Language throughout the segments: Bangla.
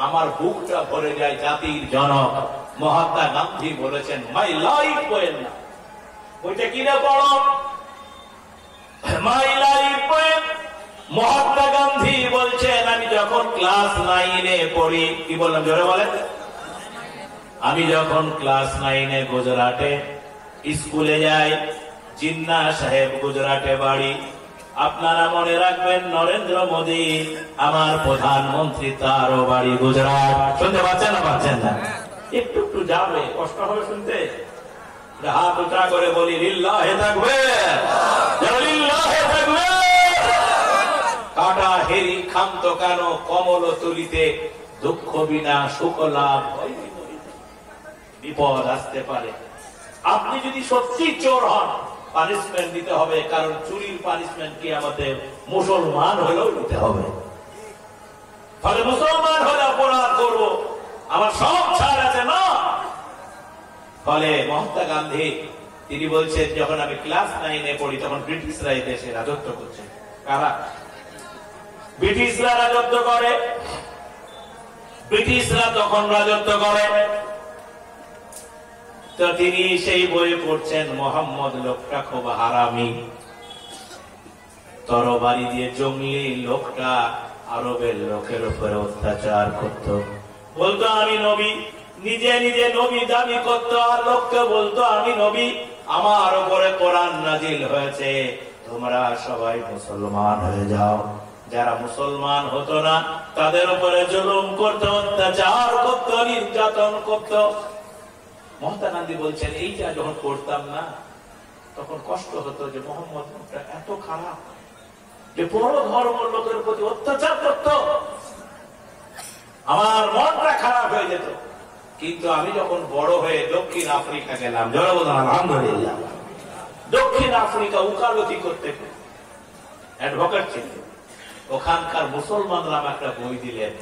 আমার বুকটা ভরে যায়। জাতির জনক মহাত্মা গান্ধী বলেছেন, মাই লাইফ পোয়েম। বইটা কিনে পড়ো, my life poem. Mahatma Gandhi বলছেন, আমি যখন ক্লাস 9-এ পড়ি, কি বললাম জোরে বলেন, আমি যখন ক্লাস 9-এ গুজরাটে স্কুলে যাই, জিন্না সাহেব গুজরাটে বাড়ি। আপনারা মনে রাখবেন, নরেন্দ্র মোদী আমার প্রধানমন্ত্রী, তারও বাড়ি গুজরাট। শুনতে পাচ্ছেন না? পাচ্ছেন না? একটু একটু যাবে, কষ্ট হবে শুনতে। হাত উঁচা করে বলি, লিল্লাহে তাকবীর, লিল্লাহে তাকবীর। কাটা হেরি ক্ষান্ত কেন কমল তুলিতে, দুঃখ বিনা সুখ লাভ হয় বিপরীতে। বিপদ আসতে পারে। আপনি যদি সত্যি চোর হন, পানিশমেন্ট দিতে হবে, কারণ চুরির পানিশমেন্ট কি আমাদের মুসলমান হলেও দিতে হবে। ফলে মুসলমান হলে অপরাধ করবো, আমার সব ছাড় আছে না। ফলে মহাত্মা গান্ধী তিনি বলছেন, যখন আমি ক্লাস 9-এ পড়ি, তখন ব্রিটিশরা এই দেশে রাজত্ব করছে। কারা? ব্রিটিশরা রাজত্ব করে। ব্রিটিশরা তখন রাজত্ব করে। তো তিনি সেই বই পড়ছেন, মোহাম্মদ লোকটা খুব হারামি, তরবারি দিয়ে জঙ্গলি লোকটা আরবের লোকের উপরে অত্যাচার করত। বলতো আমি নবী, নিজে নিজে নবী দাবি করতো, আর লোককে বলতো আমি নবী, আমার উপরে কোরআন নাজিল হয়েছে, তোমরা সবাই মুসলমান হয়ে যাও। যারা মুসলমান হতো না তাদের উপরে জুলুম করতো, অত্যাচার করতো, নির্যাতন করতো। মহাত্মা গান্ধী বলছেন, এইটা যখন করতাম না, তখন কষ্ট হতো যে মোহাম্মদ এত খারাপ, যে বড় ধর্ম লোকের প্রতি অত্যাচার করত। আমার মনটা খারাপ হয়ে যেত। কিন্তু আমি যখন বড় হয়ে দক্ষিণ আফ্রিকা গেলাম, জোরে বলুন আলহামদুলিল্লাহ, দক্ষিণ আফ্রিকা উকালতি করতে অ্যাডভোকেট ছিল। ওখানকার মুসলমানরা একটা বই দিলেন,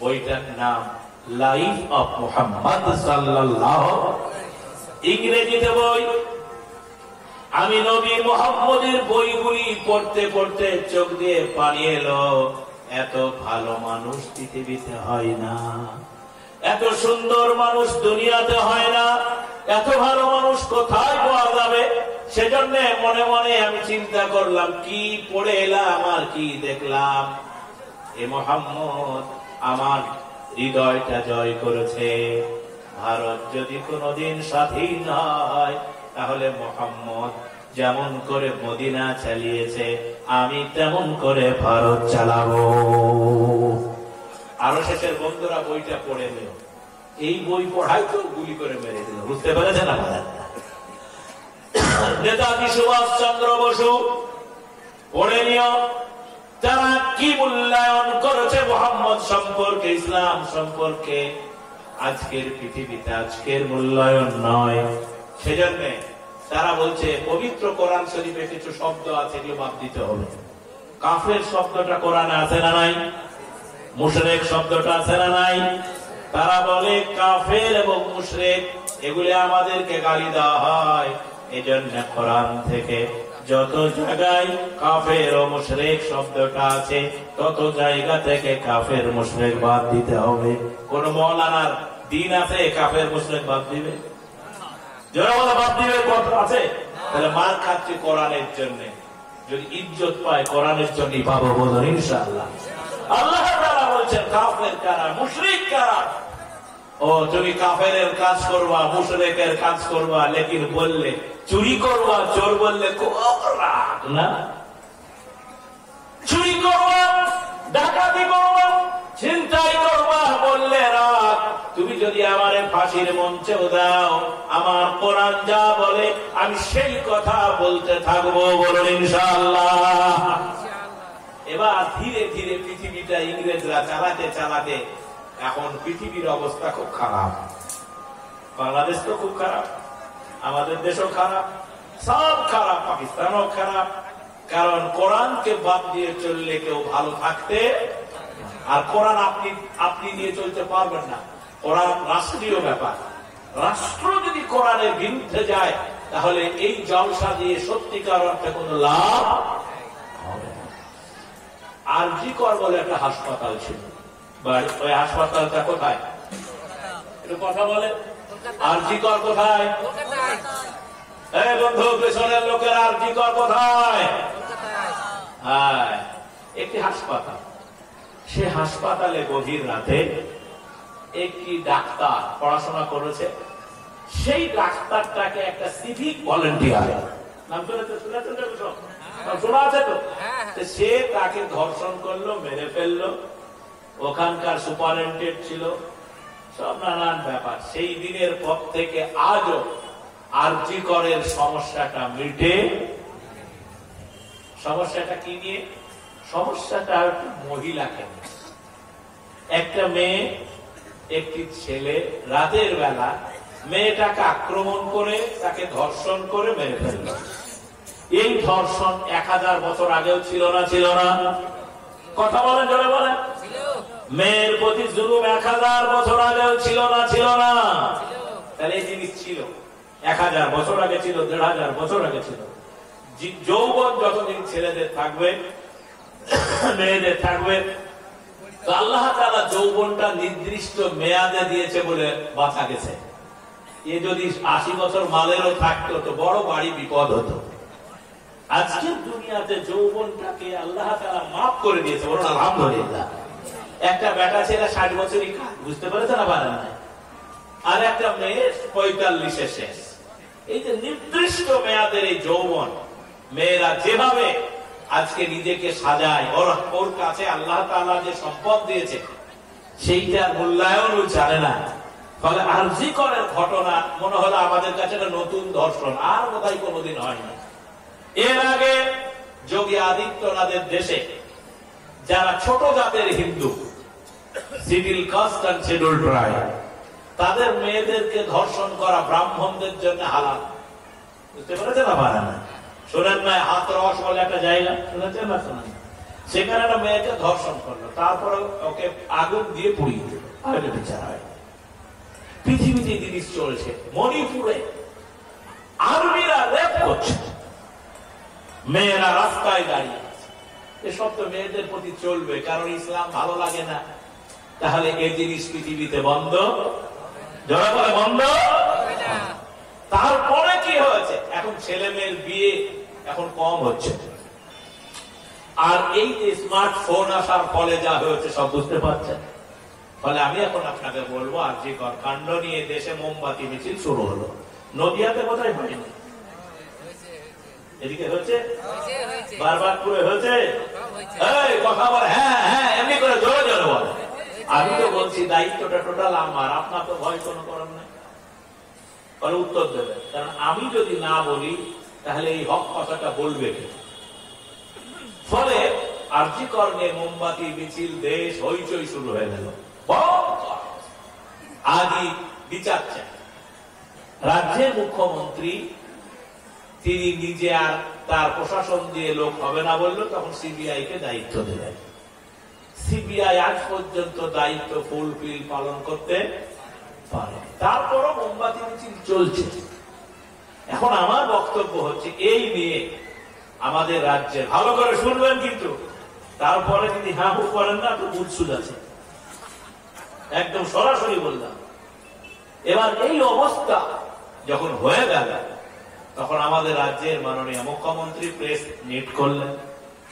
বইটার নাম লাইফ অফ মুহাম্মদ সাল্লাল্লাহু, ইংরেজিতে বই। আমি নবী মুহাম্মদের বইগুলি পড়তে পড়তে চোখ দিয়ে পানি এলো। এত ভালো মানুষ পৃথিবীতে হয় না, এত সুন্দর মানুষ দুনিয়াতে হয় না, এত ভালো মানুষ কোথায় পাওয়া যাবে? সেজন্য মনে মনে আমি চিন্তা করলাম, কি পড়ে এলাম আর কি দেখলাম। এ মুহাম্মদ আমার হৃদয়টা জয় করেছে। ভারত যদি কোনদিন স্বাধীন হয়, তাহলে মুহাম্মদ যেমন করে মদিনা চালিয়েছে, আমি তেমন করে ভারত চালাবো। আরো শেষের বন্ধুরা বইটা পড়ে নিল। এই বই পড়াই তো গুলি করে মেরে দিল। বুঝতে পেরেছেন আপনারা? নেতাজি সুভাষ চন্দ্র বসু পড়ে নিও, তারা কি মূল্যায়ন করেছে মুহাম্মদ সম্পর্কে, ইসলাম সম্পর্কে। আজকের পৃথিবীতে আজকের মূল্যায়ন নয়। সেজন্য তারা বলছে, পবিত্র কোরআন শরীফে কিছু শব্দ আছে, এগুলো বাদ দিতে হবে। কাফের শব্দটা কোরআনে আছে না নাই? মুশরিক শব্দটা আছে না নাই? তারা বলে কাফের এবং মুশরিক এগুলি আমাদেরকে গালি দেওয়া হয়। এজন্য কোরআন থেকে যত জায়গায় কাফের ও মুশরিক শব্দটা আছে, তত জায়গা থেকে কাফের মুশরিক বাদ দিতে হবে। কোন মওলানার দিন আছে কাফের মুশরিক বাদ দিবে? যারা বলে বাদ দিবে কত আছে? তাহলে মার খাচ্ছে কোরআনের জন্য। যদি ইজ্জত পায় কোরআনের জন্যই পাবো, বলুন ইনশাআল্লাহ। আল্লাহ তাআলা বলছেন, কাফের কারা, মুশরিক কারা? ও তুমি কাফেরের কাজ করবা, মুশরিকের কাজ করবা, লেকিন বললে চুরি করবা, চোর বললে রাগ না। চুরি করবা, ডাকাতি করবা, ছিনতাই করবা, বললে রাগ। তুমি যদি আমারে ফাঁসির মঞ্চেও দাও, আমার কোরআন যা বলে আমি সেই কথা বলতে থাকবো, বলুন ইনশাআল্লাহ। এবার ধীরে ধীরে পৃথিবীটা ইংরেজরা চালাতে চালাতে এখন পৃথিবীর অবস্থা খুব খারাপ। বাংলাদেশ তো খুব খারাপ, আমাদের দেশও খারাপ, সব খারাপ, পাকিস্তানও খারাপ। কারণ কোরআনকে বাদ দিয়ে চললে কেউ ভালো থাকতে, আর কোরআন আপনি দিয়ে চলতে পারবেন না। কোরআন রাষ্ট্রীয় ব্যাপার। রাষ্ট্র যদি কোরআনের বিরুদ্ধে যায়, তাহলে এই জলসা দিয়ে সত্যিকার অর্থে কোনো লাভ হবে না। আরজি কর বলে একটা হাসপাতাল ছিল, বাড়ি ওই হাসপাতালটা কোথায় একটু কথা বলে? আরজি কর কোথায়? এই বন্ধু পেছনের লোকের আরজি কর কোথায়? হ্যাঁ, একটি হাসপাতাল। সে হাসপাতালে গভীর রাতে একটি ডাক্তার পড়াশোনা করেছে। সেই ডাক্তারটাকে একটা সিভিক ভলেন্টিয়ার, নাম শোনা আছে তো, সে তাকে ধর্ষণ করলো, মেরে ফেললো। ওখানকার সুপারিনটেন্ডেন্ট ছিল, সব নানান ব্যাপার। সেই দিনের পর থেকে আজও আরজি করের সমস্যাটা মিটে। সমস্যাটা কি নিয়ে? সমস্যাটা মহিলাকে, একটা মেয়ে একটি ছেলে রাতের বেলা মেয়েটাকে আক্রমণ করে তাকে ধর্ষণ করে মেরে ফেলল। এই ধর্ষণ 1000 বছর আগেও ছিল না? ছিল না? কথা বলেন, জোরে বলেন। মেয়ের প্রতি জুলুম 1000 বছর আগেও ছিল না? ছিল না? তাহলে এই জিনিস ছিল 1000 বছর আগে, ছিল 1500 বছর আগে ছিল। যৌবন যতদিন ছেলেদের থাকবে, মেয়েদের থাকবে, তো আল্লাহ তাআলা যৌবনটা নির্দিষ্ট মেয়াদে দিয়েছে বলে বাঁচা গেছে। এ যদি 80 বছর মালেরও থাকতো তো বড় বাড়ি বিপদ হতো। আজকের দুনিয়াতে যৌবনটাকে আল্লাহ তাআলা মাফ করে দিয়েছে, বলুন আলহামদুলিল্লাহ। একটা বেটা ছেলে 60 বছরই খায়, বুঝতে পেরেছে না? পারেন না। আর একটা মেয়ে 45-এ শেষ। এই যে নির্দিষ্ট মেয়াদের এই যৌবন, মেয়েরা যেভাবে আজকে নিজেকে সাজায়, ওর কাছে আল্লাহ তাআলা যে সম্পদ দিয়েছে সেইটার মূল্যায়ন জানে না। ফলে আরজি করের ঘটনা মনে হলো আমাদের কাছে একটা নতুন দর্শন, আর বোধহয় কোনোদিন হয়নি। এর আগে যোগী আদিত্যনাথের দেশে যারা ছোট জাতের Hindu, scheduled caste and scheduled tribe, তাদের মেয়েদেরকে ধর্ষণ করা ব্রাহ্মণদের জন্য হালাল। বুঝতে পেরেছেন না? পারে না। শোনেন না, হাতরস বলে একটা জায়গা, শুনেছেন না? শোনেন, সেখানে একটা মেয়েকে ধর্ষণ করলো, তারপরে ওকে আগুন দিয়ে পুড়িয়ে দিল। আর এটা বিচার হয়। পৃথিবীতে জিনিস চলছে। মণিপুরে আর্মিরা রেপ করছে, মেয়েরা রাস্তায় দাঁড়িয়ে আছে। এসব তো মেয়েদের প্রতি চলবে, কারণ ইসলাম ভালো লাগে না। তাহলে এই জিনিস পৃথিবীতে বন্ধ, যারা বলে বন্ধ। তারপরে কি হয়েছে? এখন ছেলে মেয়ের বিয়ে এখন কম হচ্ছে। আর এই যে স্মার্টফোন আসার ফলে যা হয়েছে সব বুঝতে পারছেন। ফলে আমি এখন আপনাকে বলবো, আরজি কর কাণ্ড নিয়ে দেশে মোমবাতি মিছিল শুরু হলো। নদিয়াতে কোথায় হয়নি? এদিকে হচ্ছে, বারবারপুরে হয়েছে। এই কথা বলে, হ্যাঁ হ্যাঁ এমনি করে জোরে জোরে বলে। আমি তো বলছি দায়িত্বটা টোটাল আমার, আপনার তো ভয় কোনো করার নাই। ফলে উত্তর দেবে, কারণ আমি যদি না বলি তাহলে এই হক কথাটা বলবে। ফলে আরজি কর নিয়ে মোমবাতি মিছিল, দেশ হইচই শুরু হয়ে গেল। আজই বিচার চাই। রাজ্যের মুখ্যমন্ত্রী তিনি নিজে আর তার প্রশাসন দিয়ে লোক হবে না বললো, তখন সিবিআই কে দায়িত্ব দিলেন। সিবিআই আজ পর্যন্ত দায়িত্ব ফুলফিল পালন করতে পারে। তারপরও মোমবাতি মিছিল চলছে। এখন আমার বক্তব্য হচ্ছে এই নিয়ে আমাদের রাজ্যে, ভালো করে শুনবেন কিন্তু, তারপরে যদি হ্যাঁ হু করেন না তো উৎসুক আছে, একদম সরাসরি বললাম। এবার এই অবস্থা যখন হয়ে গেল, তখন আমাদের রাজ্যের মাননীয় মুখ্যমন্ত্রী প্রেস মিট করলেন।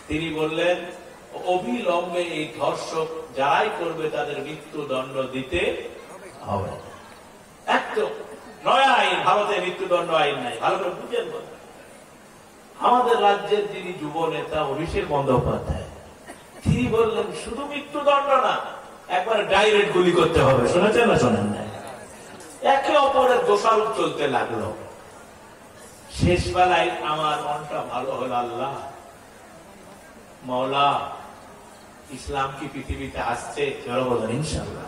তিনি বললেন অবিলম্বে এই ধর্ষক যারাই করবে তাদের মৃত্যুদণ্ড দিতে হবে। একদম নয়া আইন, ভারতে মৃত্যুদণ্ড আইন নাই, ভালো করে বুঝেন। আমাদের রাজ্যের যিনি যুব নেতা অভিষেক বন্দ্যোপাধ্যায়, তিনি বললেন শুধু মৃত্যুদণ্ড না, একবার ডাইরেক্ট গুলি করতে হবে। শুনেছেন না? শোনেন না? একে অপরের দোষারোপ চলতে লাগলো। শেষ বেলায় আমার মনটা ভালো হলো, আল্লাহ মওলা, ইসলাম কি পৃথিবীতে আসছে? ইনশাআল্লাহ।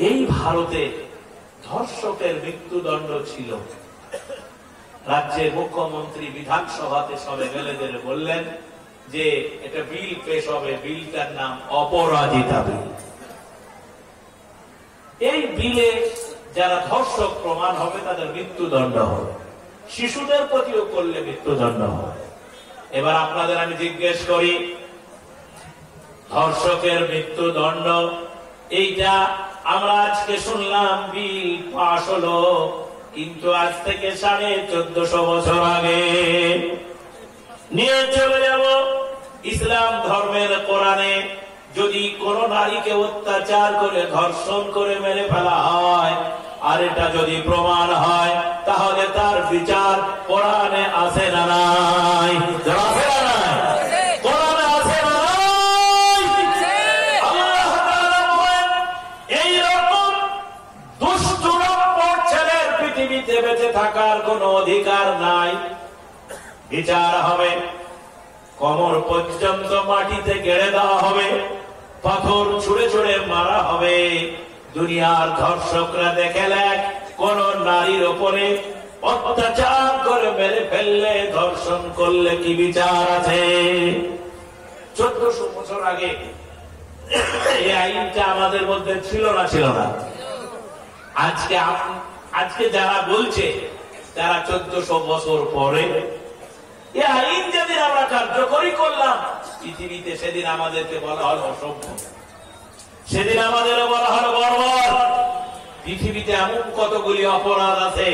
এই ভারতে ধর্ষকের মৃত্যুদণ্ড ছিল। রাজ্যের মুখ্যমন্ত্রী বিধানসভাতে সবে মেলেদের বললেন যে এটা বিল পেশ হবে, বিলটার নাম অপরাজিতা বিল। এই বিলে যারা ধর্ষক প্রমাণ হবে তাদের মৃত্যুদণ্ড হবে, শিশুদের প্রতিও করলে মৃত্যুদণ্ড হবে। এবার আপনাদের আমি জিজ্ঞেস করি, ধর্ষকের মৃত্যুদণ্ড। এইটা আমরা আজকে শুনলাম বিল পাশ হলো, কিন্তু আজ থেকে 1450 বছর আগে নিয়ে চলে যাব ইসলাম ধর্মের কোরআনে। যদি কোন নারীকে অত্যাচার করে ধর্ষণ করে মেরে ফেলা হয়, আর এটা যদি প্রমাণ হয়, তাহলে তার বিচার কোরআনে আছে না নাই? আছে না নাই? কোরআনে আছে না নাই? আল্লাহ তাআলা বলেন, এই রকম দুষ্ট নম্বর ছেলের পৃথিবীতে বেঁচে থাকার কোনো অধিকার নাই। বিচার হবে, কোমর পর্যন্ত মাটিতে গেড়ে দেওয়া হবে, পাথর ছুঁড়ে ছুঁড়ে মারা হবে। দুনিয়ার ধর্ষকরা দেখেলেন কোন নারীর উপরে অত্যাচার করে মেরে ফেললে, ধর্ষণ করলে কি বিচার আছে? 1400 বছর আগে এই আইনটা আমাদের মধ্যে ছিল না? ছিল না। আজকে যারা বলছে, যারা 1400 বছর পরে এই আইন যেদিন আমরা কার্যকরী করলাম পৃথিবীতে, সেদিন আমাদেরকে বলা হলো অসভ্য, সেদিন আমাদের বলা হলো বর্বর। পৃথিবীতে এমন কতগুলি অপরাধ আছে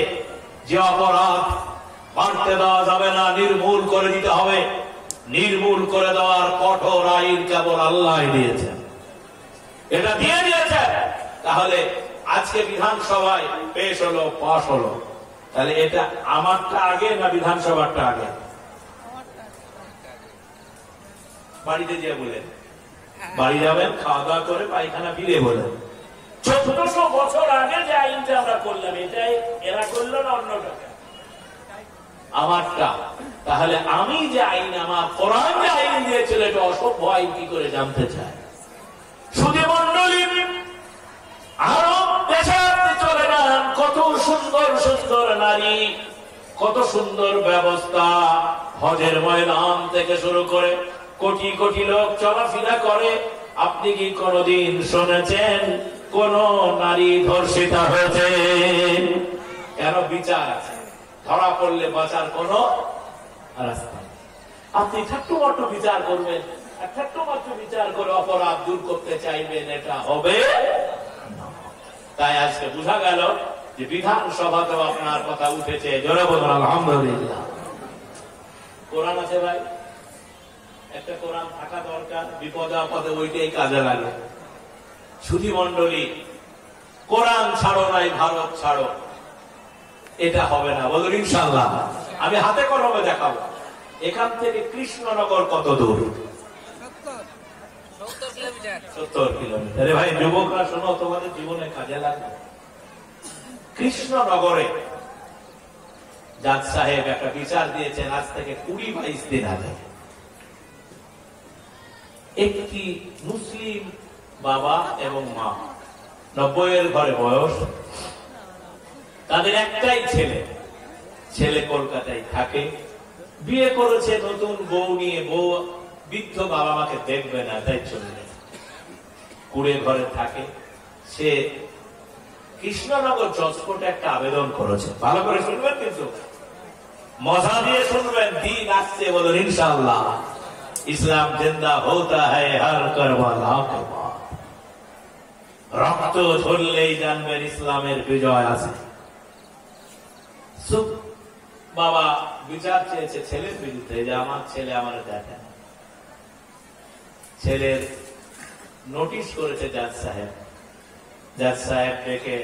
যে অপরাধ মারতে দেওয়া যাবে না, নির্মূল করে দিতে হবে। নির্মূল করে দেওয়ার কঠোর আইন কেবল আল্লাহ দিয়েছেন, এটা দিয়ে দিয়েছে। তাহলে আজকে বিধানসভায় পেশ হলো, পাশ হলো, তাহলে এটা আমারটা আগে না বিধানসভাটা আগে? বাড়িতে যে বলেন, বাড়ি যাবেন, খাওয়া দাওয়া করে পায়খানা ফিরে বলেন, 1400 বছর আগে যে আইনটা আমরা করলাম, এটাই এরা করলো না অন্যটা? আমারটা। তাহলে আমি যে আইন, আমার কোরআন যে আইন দিয়েছিল, এটা অসভ্য আইন কি করে জানতে চায়? শুধু মন্ডলী আরো দেশে চলে যান, কত সুন্দর সুন্দর নারী, কত সুন্দর ব্যবস্থা। হজের ময়দান থেকে শুরু করে কোটি কোটি লোক চলাফেরা করে। আপনি কি কোনদিন শুনেছেন কোন নারী ধর্ষিতা হয়েছে? কেন? বিচার আছে, ধরা পড়লে বাঁচার কোন রাস্তা। আপনি ঠাট্টুমাট্টু বিচার করবেন, ঠাট্টুমাট্টু বিচার করে অপরাধ দূর করতে চাইবেন, এটা হবে না। তাই আজকে বোঝা গেল যে বিধানসভাতেও আপনার কথা উঠেছে। জোরে বলুন আলহামদুলিল্লাহ। কোরআন আছে ভাই, একটা কোরআন থাকা দরকার, বিপদে আপদে ওইটাই কাজে লাগে। সুধী মন্ডলী, কোরআন ছাড়ো নাই ভারত ছাড়ো, এটা হবে না। বলুন ইনশাআল্লাহ। আমি হাতে কলমে দেখাবো। এখান থেকে কৃষ্ণনগর কত দূর? 70 কিলোমিটার। ভাই যুবকরা শোনো, তোমাদের জীবনে কাজে লাগবে। কৃষ্ণনগরে জাজ সাহেব একটা বিচার দিয়েছেন আজ থেকে 20-22 দিন আগে। একটি মুসলিম বাবা এবং মা, 90-এর ঘরে বয়স, তাদের একটাই ছেলে। ছেলে কলকাতায় থাকে, বিয়ে করেছে নতুন বউ নিয়ে। বউ বৃদ্ধ, বাবা মাকে দেখবে না, তাই চলে গেছে, কুড়ে ঘরে থাকে। সে কৃষ্ণনগর জজ কোর্টে একটা আবেদন করেছে। ভালো করে শুনবেন, কিন্তু মজা দিয়ে শুনবেন। দিন আসছে, বলুন ইনশাআল্লাহ। ইসলাম জিন্দা হোতা হ্যায় হর কারবালা কে বাদ। রক্ত ঝরলেই জানবেন ইসলামের বিজয় আছে। বাবা বিচার চেয়েছে ছেলের বিরুদ্ধে, যে আমার ছেলে আমার দেখেন। ছেলের নোটিশ করেছে জাজ সাহেব। জাজ সাহেব ডেকে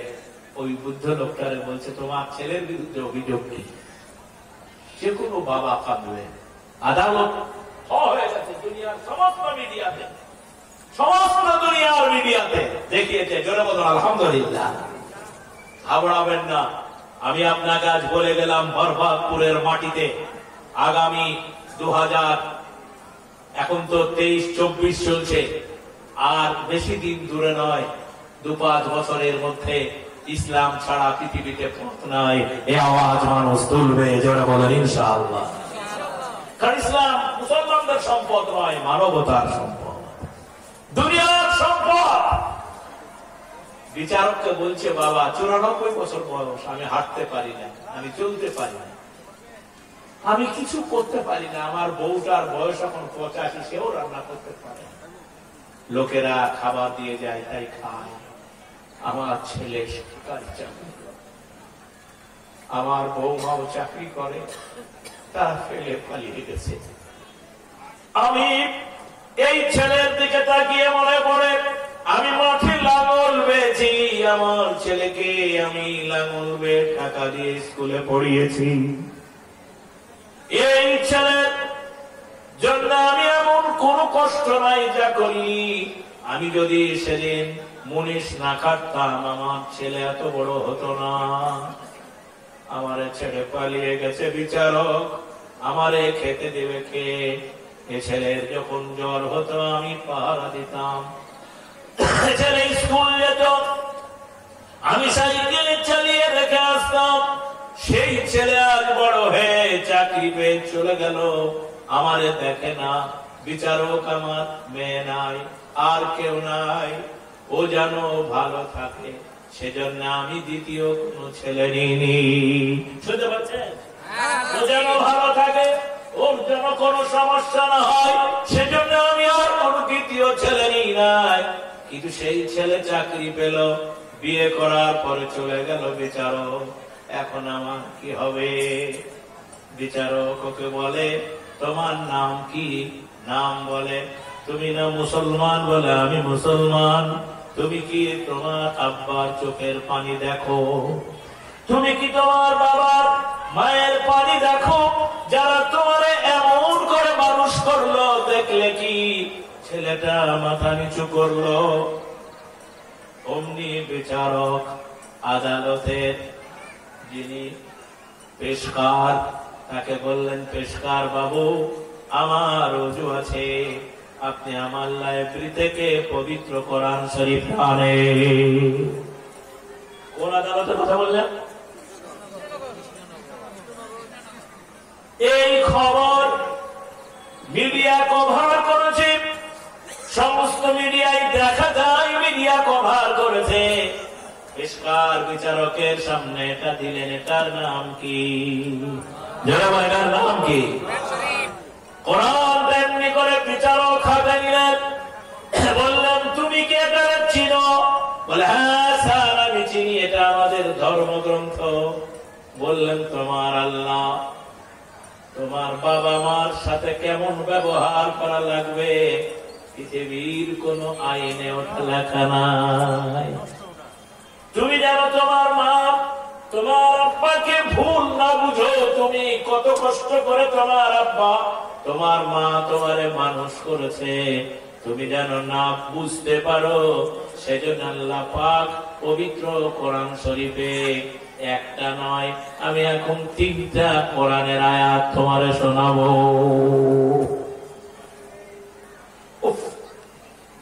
ওই বুদ্ধ লোকটারে বলছে, তোমার ছেলের বিরুদ্ধে অভিযোগ কি? যে কোনো বাবা কাঁদবে। আদালত হয়ে গেছে, দুনিয়ার সমস্ত মিডিয়াতে, সমস্ত দুনিয়ার মিডিয়াতে দেখিয়েছে। জোরে বলুন আলহামদুলিল্লাহ। ঘাবড়াবেন না। আমি আপনাকে আজ বলে গেলাম, বরবাদপুরের মাটিতে আগামী 2000, এখন তো 23-24 চলছে, আর বেশি দিন দূরে নয়, 2-5 বছরের মধ্যে ইসলাম ছাড়া পৃথিবীতে পথ নাই। এই আওয়াজ মানুষ তুলবে। জোরে বলেন ইনশাআল্লাহ। কারণ ইসলাম মুসলমানদের সম্পদ নয়, মানবতার সম্পদ, দুনিয়ার সম্পদ। বিচারককে বলছে, বাবা 94 বছর বয়স, আমি হাঁটতে পারি না, আমি চলতে পারি না, আমি কিছু করতে পারি না। আমার বউটার বয়স এখন 85, সেও রান্না করতে পারে না। লোকেরা খাবার দিয়ে যায় তাই খায়। আমার ছেলে সরকারি চাকরি করে, আমার বৌমাও চাকরি করে, তারা ফেলে পালিয়ে গেছে। আমি এই ছেলের দিকে তাকিয়ে মনে পড়ে আমি মাঠে লাঙল বেয়েছি, আমার ছেলেকে আমি লাঙল বেয়ে টাকা দিয়ে স্কুলে পড়িয়েছি। এই ছেলের জন্য আমি এমন কোন কষ্ট নাই যা করি। আমি যদি সেদিন মুনিশ না কাটতাম আমার ছেলে এত বড় হতো না। আমারে ছেড়ে পালিয়ে গেছে বিচারক, আমারে খেতে দেবে কে? এ ছেলের যখন জ্বর হতো আমি পাহারা দিতাম। ছেলে স্কুল যেত, আমি সাইকেলে চালিয়ে রেখে আসতাম। সেই ছেলে আজ বড় হয়ে চাকরি পেয়ে চলে গেল, আমারে দেখে না। বিচারক আমার মেয়ে নাই, আর কেউ নাই, ও যেন ভালো থাকে, সেজন্য আমি দ্বিতীয় কোনো ছেলে নিইনি। শুনতে পাচ্ছেন? ও যেন ভালো থাকে, ওর যেন কোনো সমস্যা না হয়, সেজন্য আমি আর কোনো দ্বিতীয় ছেলে নিই নাই। কিন্তু সেই ছেলে চাকরি পেল, বিয়ে করার পরে চলে গেল বিচারক। এখন আমার কি হবে? বিচারক ওকে বলে, তোমার নাম কি? নাম বলে, তুমি না মুসলমান? বলে, আমি মুসলমান। তুমি কি তোমার আব্বার চোখের পানি দেখো? তুমি কি তোমার বাবার মায়ের পানি দেখো? যারা তোমার এমন করে মানুষ করলো, দেখলে কি? ছেলেটা মাথা নিচু করলো। অমনি বিচারক আদালতের যিনি পেশকার, তাকে বললেন, পেশকার বাবু, আমার ওযু আছে, আপনি আমার লাইব্রেরি থেকে পবিত্র কোরআন শরীফ আনেন। কোন আদালতের কথা বললেন? এই খবর মিডিয়া কভার করেছে, সমস্ত মিডিয়ায় দেখা যায়, মিডিয়া কভার করেছে। পেশকার বিচারকের সামনে এটা দিলেন, এটার নাম কি? যারা এটার নাম কি? কোরআন তেমনি করে বিচারক হাতে নিলেন, বললেন, তুমি কি এটা চিনো? বলে, হ্যাঁ স্যার আমি চিনি, এটা আমাদের ধর্মগ্রন্থ। বললেন, তোমার আল্লাহ তোমার বাবা মার সাথে কেমন ব্যবহার করা লাগবে পৃথিবীর কোন আইনে ওটা লেখা নাই। তুমি জানো তোমার মা তোমার আব্বাকে ভুল না বুঝো, তুমি কত কষ্ট করে তোমার আব্বা তোমার মা তোমারে মানুষ করেছে, তুমি যেন না বুঝতে পারো, সেজন্য আল্লাহ পাক পবিত্র কোরআন শরীফে একটা নয়, আমি এখন 3টা কোরআনের আয়াত তোমারে শোনাবো।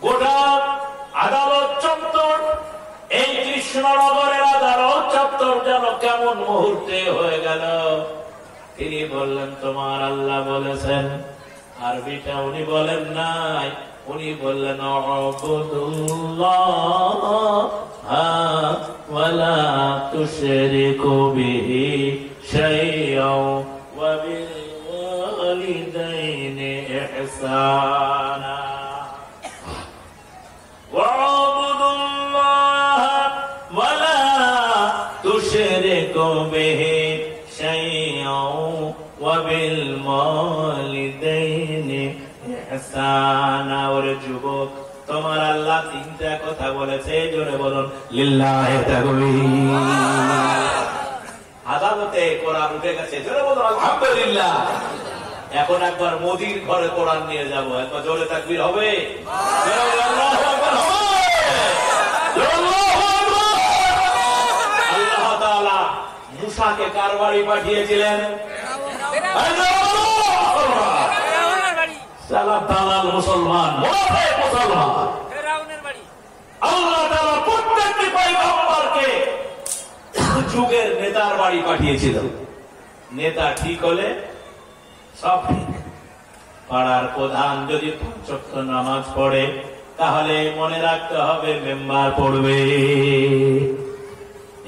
গোটা আদালত চত্বর, এই কৃষ্ণনগরের আদালত চত্বর যেন কেমন মুহূর্তে হয়ে গেল। তিনি বললেন, তোমার আল্লাহ বলেছেন, আরবিটা উনি বলেন নাই, উনি বললেন, আ'বুদুল্লাহ ওয়ালা তুশরিকু বিহি শাইআন ওয়া বিল ওয়ালিদাইনি ইহসানা। ওয়া'বুদুল্লাহ ওয়ালা তুশরিকু বিহি শাইআন ওয়া বিল ওয়ালিদাইনি ইহসানা। ওরে যুবক, তোমার আল্লাহ 3টা কথা বলেছে, জোরে বলুন লিল্লাহি তাকবীর। আদালতে কোরআন উঠে গেছে, জোরে বলুন আলহামদুলিল্লাহ। এখন একবার মোদির ঘরে কোরআন নিয়ে যাব, একবার জোরে তাকবীর হবে, আল্লাহু আকবার হবে। আল্লাহ তাআলা মুসাকে কার বাড়ি পাঠিয়েছিলেন? মুসলমান, আল্লাহ তাআলা প্রত্যেকটি পয়গম্বরকে যুগের নেতার বাড়ি পাঠিয়েছিল। নেতা ঠিক হলে সব ঠিক। পাড়ার প্রধান যদি 5 ওয়াক্ত নামাজ পড়ে, তাহলে মনে রাখতে হবে মেম্বার পড়বে।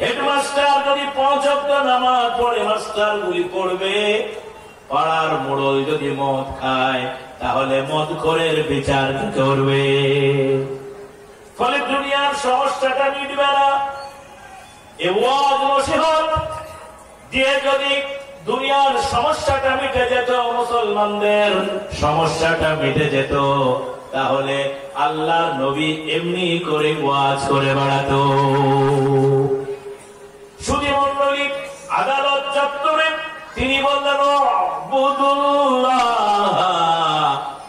হেডমাস্টার যদি 5 ওয়াক্ত নামাজ পড়ে, মাস্টার গুলি পড়বে। পাড়ার মোড়ল যদি মদ খায়, তাহলে মদখোরের বিচার করবে। ফলে দুনিয়ার সমস্যাটা মিটবে না। এ ওয়াজ নসিহত দিয়ে যদি দুনিয়ার সমস্যাটা মিটে যেত, মুসলমানদের সমস্যাটা মিটে যেত, তাহলে আল্লাহ নবী এমনি করে ওয়াজ করে বেড়াতো। শুধু মন্ডলী আদালত চত্বরে তিনি বললেন, আবুদুল্লাহ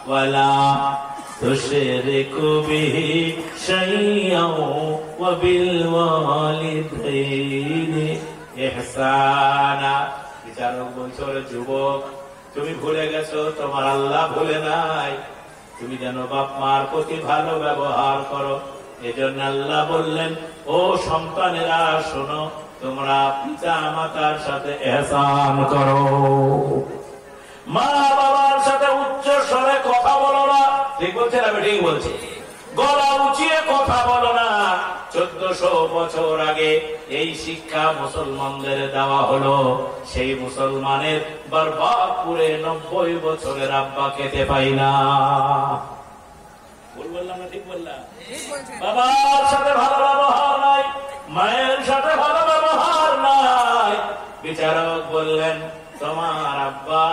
ওয়ালা তুশরিকু বিহি শাইআন ওয়া বিল ওয়ালিদাইনি ইহসানা। বিচারক বলছে, ওরে যুবক, তুমি ভুলে গেছো, তোমার আল্লাহ ভুলে নাই। তুমি যেন বাপ মার প্রতি ভালো ব্যবহার করো। এজন্য আল্লাহ বললেন, ও সন্তানেরা শোনো, তোমরা পিতা মাতার সাথে ইহসান করো। মা বাবার সাথে উচ্চ স্বরে কথা বলো না। ঠিক বলছে না? ঠিক বলছে। গলা উঁচিয়ে কথা বলো না। 1400 বছর আগে এই শিক্ষা মুসলমানদের দেওয়া হলো। সেই মুসলমানের বরবাদপুরে 90 বছরের আব্বা খেতে পাই না। ভুল বললাম না? ঠিক বললাম? বাবার সাথে ভালো ব্যবহার নাই, মায়ের সাথে ভালো ব্যবহার নাই। বিচারক বললেন, তোমার আব্বা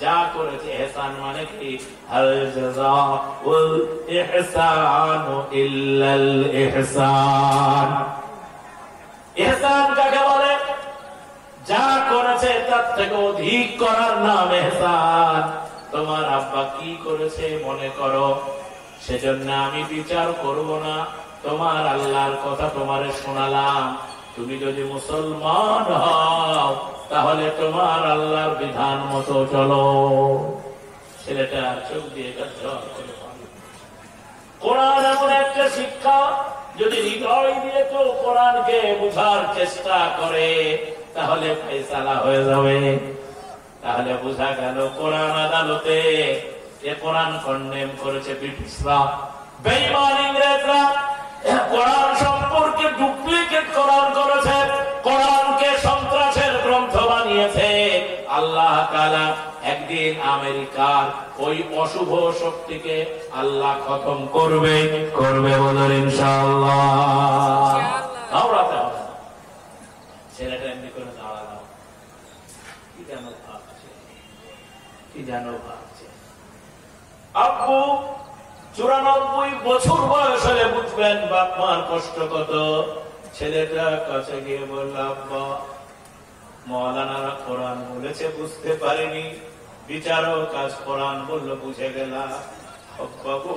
যা করেছে ইহসান মানে কি? হাল জাযাউল ইহসানু ইল্লাল ইহসান। ইহসান কাকে বলে? যা করেছে তার থেকে অধিক করার নাম ইহসান। তোমার আব্বা কি করেছে মনে করো, সেজন্য আমি বিচার করব না। তোমার আল্লাহর কথা তোমারে শোনালাম। তুমি যদি মুসলমান হও, তাহলে তোমার আল্লাহর বিধান মতো চলো। ছেলেটা চোখ দিয়ে কোরআন এমন একটা শিক্ষা, যদি হৃদয় দিয়ে তো কোরআনকে বোঝার চেষ্টা করে, তাহলে ফয়সালা হয়ে যাবে। তাহলে বোঝা গেল কোরআন আদালতে যে কোরআন কন্ডেম করেছে ব্রিটিশরা, বেঈমান ইংরেজরা কোরআন সম্পর্কে ডুপ্লিকেট কোরআন করেছে, কোরআনকে সন্ত্রাসের গ্রন্থ বানিয়েছে। আল্লাহ তাআলা একদিন আমেরিকার ওই অশুভ শক্তিকে আল্লাহ খতম করবে। বলুন ইনশাআল্লাহ। দাঁড়াতে হবে। ছেলেটা এমনি করে দাঁড়ালো, কি যেন ভাবছে। আব্বু 94 বছর বয়স হলে বুঝবেন বাপ মার কষ্ট কত। ছেলেটা কাছে গিয়ে বলল, আব্বা, মাওলানারা কোরআন বলেছে বুঝতে পারিনি, বিচারক আজ কোরআন বলল বুঝে গেলাম। বাবু,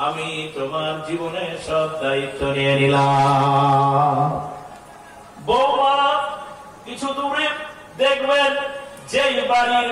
আমি তোমার জীবনের সব দায়িত্ব নিয়ে নিলাম। বৌমা কিছু দূরে দেখবেন যেই বাড়ির